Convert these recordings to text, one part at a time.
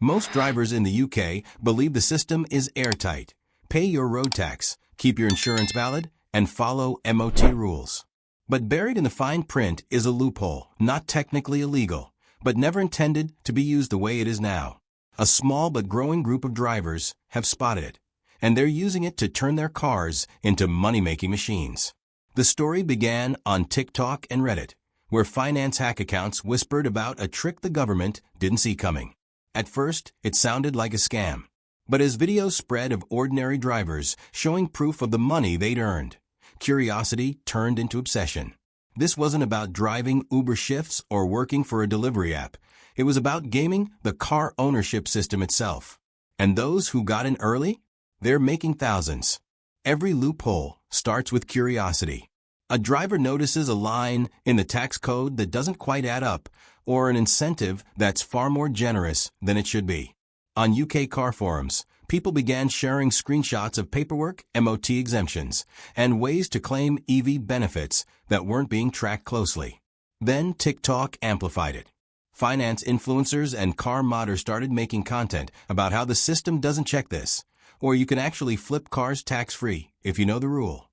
Most drivers in the UK believe the system is airtight. Pay your road tax, keep your insurance valid, and follow MOT rules. But buried in the fine print is a loophole, not technically illegal, but never intended to be used the way it is now. A small but growing group of drivers have spotted it, and they're using it to turn their cars into money-making machines. The story began on TikTok and Reddit, where finance hack accounts whispered about a trick the government didn't see coming. At first, it sounded like a scam. But as videos spread of ordinary drivers showing proof of the money they'd earned, curiosity turned into obsession. This wasn't about driving Uber shifts or working for a delivery app. It was about gaming the car ownership system itself. And those who got in early? They're making thousands. Every loophole starts with curiosity. A driver notices a line in the tax code that doesn't quite add up, or an incentive that's far more generous than it should be. On UK car forums, people began sharing screenshots of paperwork, MOT exemptions, and ways to claim EV benefits that weren't being tracked closely. Then TikTok amplified it. Finance influencers and car modders started making content about how the system doesn't check this, or you can actually flip cars tax-free if you know the rule.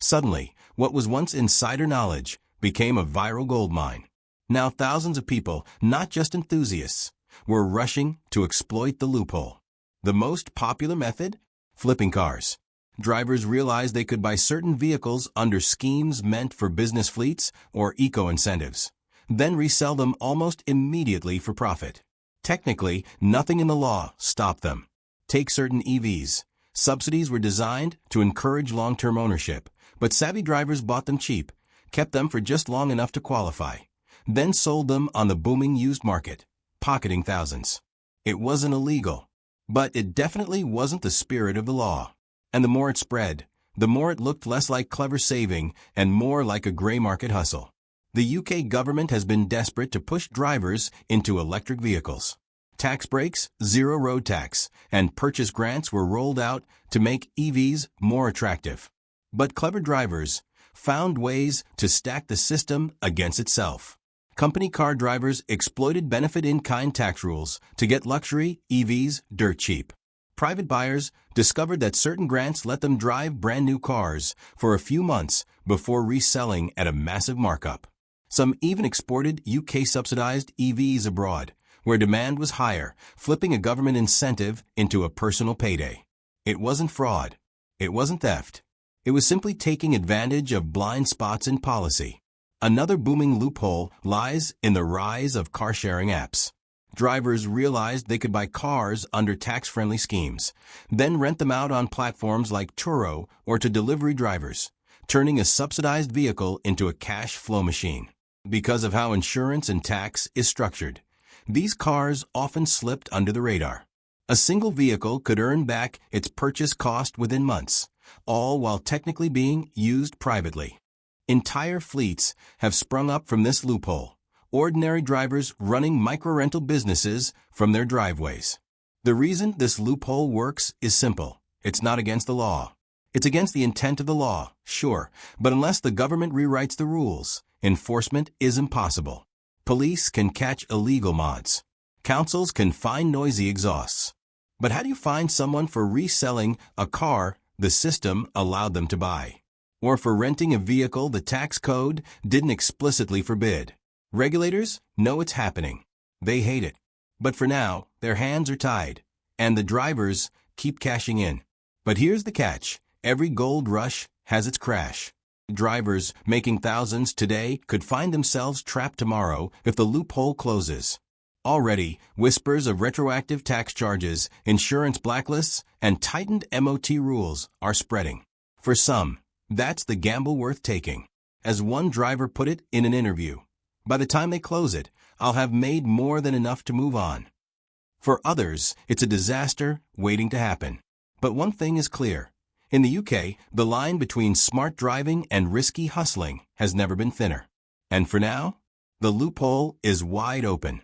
Suddenly, what was once insider knowledge became a viral goldmine. Now thousands of people, not just enthusiasts, were rushing to exploit the loophole. The most popular method? Flipping cars. Drivers realized they could buy certain vehicles under schemes meant for business fleets or eco-incentives, then resell them almost immediately for profit. Technically, nothing in the law stopped them. Take certain EVs. Subsidies were designed to encourage long-term ownership, but savvy drivers bought them cheap, kept them for just long enough to qualify, then sold them on the booming used market, pocketing thousands. It wasn't illegal, but it definitely wasn't the spirit of the law. And the more it spread, the more it looked less like clever saving and more like a gray market hustle. The UK government has been desperate to push drivers into electric vehicles. Tax breaks, zero road tax, and purchase grants were rolled out to make EVs more attractive. But clever drivers found ways to stack the system against itself. Company car drivers exploited benefit-in-kind tax rules to get luxury EVs dirt cheap. Private buyers discovered that certain grants let them drive brand-new cars for a few months before reselling at a massive markup. Some even exported UK-subsidized EVs abroad, where demand was higher, flipping a government incentive into a personal payday. It wasn't fraud. It wasn't theft. It was simply taking advantage of blind spots in policy. Another booming loophole lies in the rise of car-sharing apps. Drivers realized they could buy cars under tax-friendly schemes, then rent them out on platforms like Turo or to delivery drivers, turning a subsidized vehicle into a cash flow machine. Because of how insurance and tax is structured, these cars often slipped under the radar. A single vehicle could earn back its purchase cost within months, all while technically being used privately. Entire fleets have sprung up from this loophole, ordinary drivers running micro-rental businesses from their driveways. The reason this loophole works is simple. It's not against the law. It's against the intent of the law, sure, but unless the government rewrites the rules, enforcement is impossible. Police can catch illegal mods. Councils can fine noisy exhausts. But how do you fine someone for reselling a car the system allowed them to buy? Or for renting a vehicle the tax code didn't explicitly forbid? Regulators know it's happening. They hate it. But for now, their hands are tied, and the drivers keep cashing in. But here's the catch. Every gold rush has its crash. Drivers making thousands today could find themselves trapped tomorrow if the loophole closes. Already, whispers of retroactive tax charges, insurance blacklists, and tightened MOT rules are spreading. For some, that's the gamble worth taking. As one driver put it in an interview, "By the time they close it, I'll have made more than enough to move on." For others, it's a disaster waiting to happen. But one thing is clear. In the UK, the line between smart driving and risky hustling has never been thinner. And for now, the loophole is wide open.